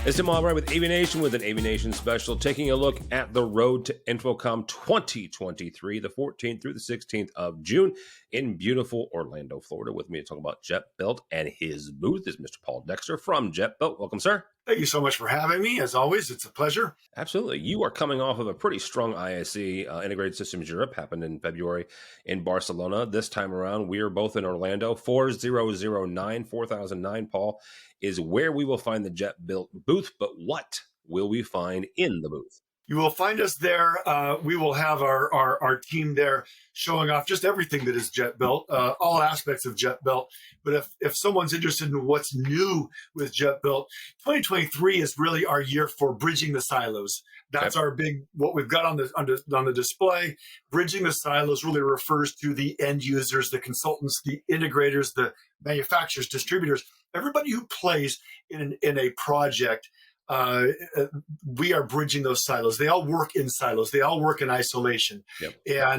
It's Tim Albright with AVNation with an AVNation special, taking a look at the road to InfoComm 2023, the 14th through the 16th of June in beautiful Orlando, Florida. With me to talk about Jetbuilt and his booth is Mr. Paul Dexter from Jetbuilt. Welcome, sir. Thank you so much for having me. As always, it's a pleasure. Absolutely. You are coming off of a pretty strong ISE, Integrated Systems Europe, happened in February in Barcelona. This time around, we are both in Orlando. 4009, Paul, is where we will find the Jetbuilt booth. But what will we find in the booth? You will find us there. We will have our team there showing off just everything that is Jetbuilt, all aspects of Jetbuilt. But if someone's interested in what's new with Jetbuilt, 2023 is really our year for bridging the silos. That's our big, what we've got on the display. Bridging the silos really refers to the end users, the consultants, the integrators, the manufacturers, distributors, everybody who plays in a project. We are bridging those silos. They all work in silos. They all work in isolation. Yep.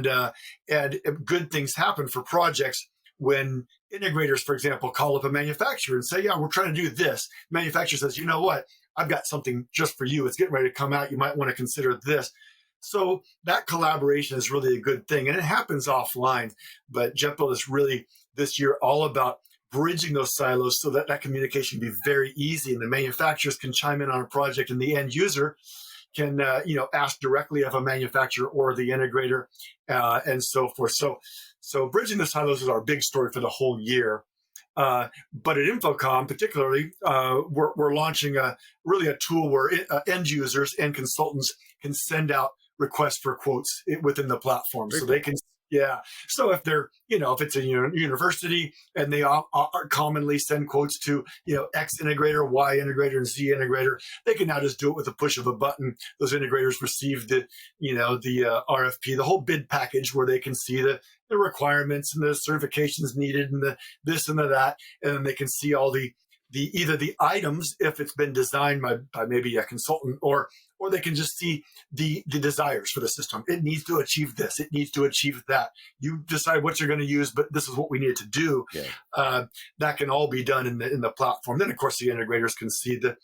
And good things happen for projects when integrators, for example, call up a manufacturer and say, yeah, we're trying to do this. Manufacturer says, you know what? I've got something just for you. It's getting ready to come out. You might want to consider this. So that collaboration is really a good thing. And it happens offline. But Jetbuilt is really this year all about bridging those silos so that that communication can be very easy and the manufacturers can chime in on a project and the end user can ask directly of a manufacturer or the integrator and so forth. So bridging the silos is our big story for the whole year. But at InfoComm particularly, we're launching a tool where end users and consultants can send out requests for quotes within the platform. So they can. Yeah. So if they're, if it's a university and they are commonly send quotes to, X integrator, Y integrator, and Z integrator, they can now just do it with a push of a button. Those integrators receive the RFP, the whole bid package where they can see the requirements and the certifications needed and the this and the that. And then they can see all the either the items, if it's been designed by maybe a consultant, or they can just see the desires for the system. It needs to achieve this. It needs to achieve that. You decide what you're going to use, but this is what we need to do. Yeah. That can all be done in the platform. Then, of course, the integrators can see the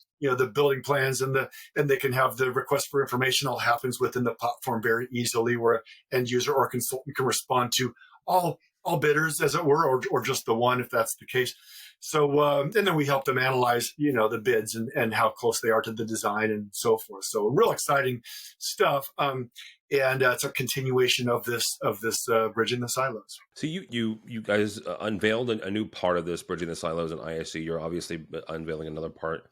building plans and they can have the request for information. All happens within the platform very easily, where an end user or consultant can respond to all bidders, as it were, or just the one, if that's the case. So, and then we help them analyze, the bids and how close they are to the design and so forth. So real exciting stuff. And it's a continuation of this bridging the silos. So you guys unveiled a new part of this bridging the silos in ISE. You're obviously unveiling another part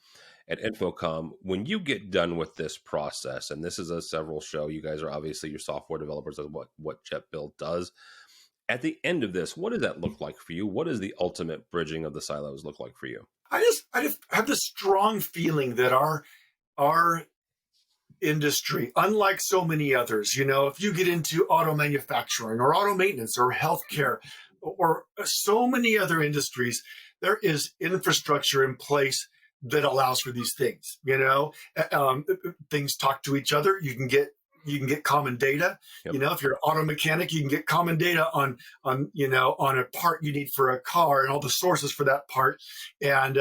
at InfoComm. When you get done with this process, and this is a several show, you guys are obviously your software developers of what Jetbuilt does. At the end of this, what does that look like for you? What does the ultimate bridging of the silos look like for you? I just have this strong feeling that our industry, unlike so many others, if you get into auto manufacturing or auto maintenance or healthcare or so many other industries, there is infrastructure in place that allows for these things. Things talk to each other. You can get common data. Yep. If you're an auto mechanic, you can get common data on a part you need for a car and all the sources for that part. And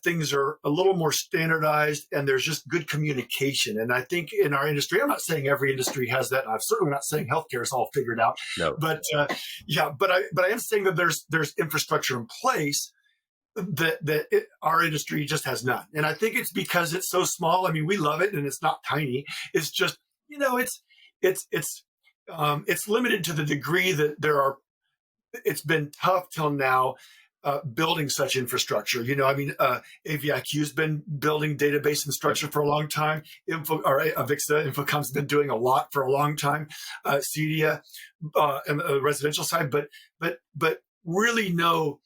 things are a little more standardized, and there's just good communication. And I think in our industry, I'm not saying every industry has that. I'm certainly not saying healthcare is all figured out. No. But I am saying that there's infrastructure in place that our industry just has none. And I think it's because it's so small. I mean, we love it, and it's not tiny. It's just, it's limited to the degree that it's been tough till now building such infrastructure. AVIQ's been building database and structure for a long time. Avixa, InfoComm's been doing a lot for a long time. CEDIA and the residential side, but really no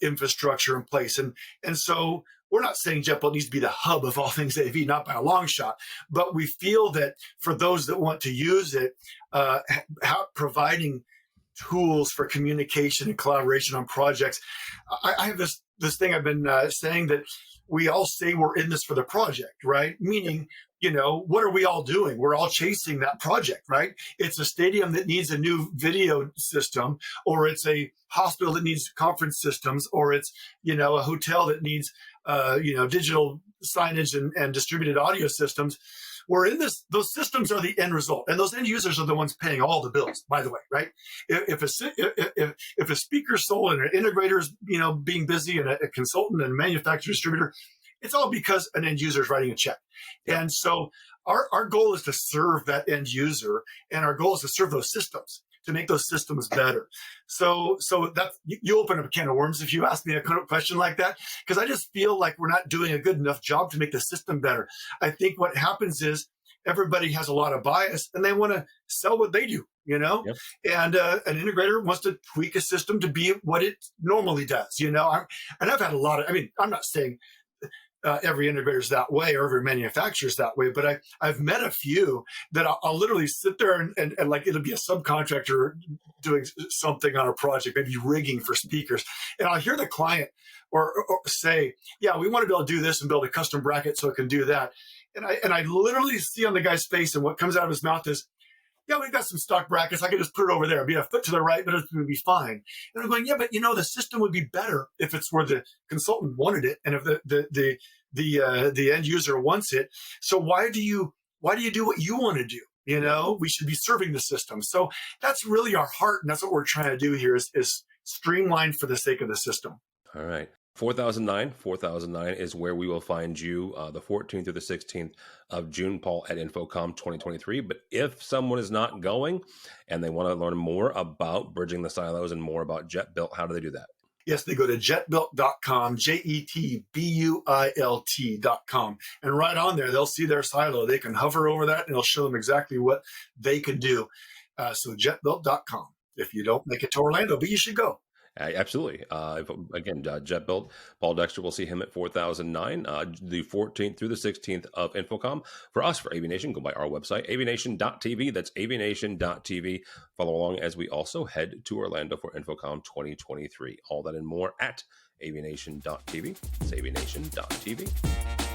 infrastructure in place. And so we're not saying Jetbuilt needs to be the hub of all things AV, not by a long shot, but we feel that for those that want to use it, providing tools for communication and collaboration on projects. I have this this thing I've been saying, that we all say we're in this for the project, right? Meaning, what are we all doing? We're all chasing that project, right? It's a stadium that needs a new video system, or it's a hospital that needs conference systems, or it's, a hotel that needs, digital signage and distributed audio systems. We're in this, those systems are the end result. And those end users are the ones paying all the bills, by the way, right? If a speaker's sold and an integrator's, being busy, and a consultant and a manufacturer distributor, it's all because an end user is writing a check. Yeah. And so our goal is to serve that end user, and our goal is to serve those systems, to make those systems better. So that you open up a can of worms if you ask me a question like that, because I just feel like we're not doing a good enough job to make the system better. I think what happens is everybody has a lot of bias and they want to sell what they do, Yep. and an integrator wants to tweak a system to be what it normally does, and I've had a lot of, I'm not saying every integrator is that way or every manufacturer is that way, but I've met a few that I'll literally sit there and like, it'll be a subcontractor doing something on a project, maybe rigging for speakers, and I'll hear the client or say, yeah, we want to be able to do this and build a custom bracket so it can do that, and I literally see on the guy's face, and what comes out of his mouth is, yeah, we've got some stock brackets. I can just put it over there. It'd be a foot to the right, but it would be fine. And I'm going, yeah, but the system would be better if it's where the consultant wanted it, and if the end user wants it. So why do you do what you want to do? We should be serving the system. So that's really our heart, and that's what we're trying to do here is streamline for the sake of the system. All right. 4009 is where we will find you the 14th through the 16th of June, Paul, at InfoComm 2023. But if someone is not going and they want to learn more about bridging the silos and more about Jetbuilt, how do they do that? Yes, they go to jetbuilt.com, jetbuilt.com. And right on there, they'll see their silo. They can hover over that and it'll show them exactly what they can do. So jetbuilt.com. If you don't make it to Orlando, but you should go. Absolutely. Again, Jetbuilt, Paul Dexter, will see him at 4009, the 14th through the 16th of InfoComm. For us, for AVNation, go by our website, avnation.tv. That's avnation.tv. Follow along as we also head to Orlando for InfoComm 2023. All that and more at avnation.tv. It's avnation.tv.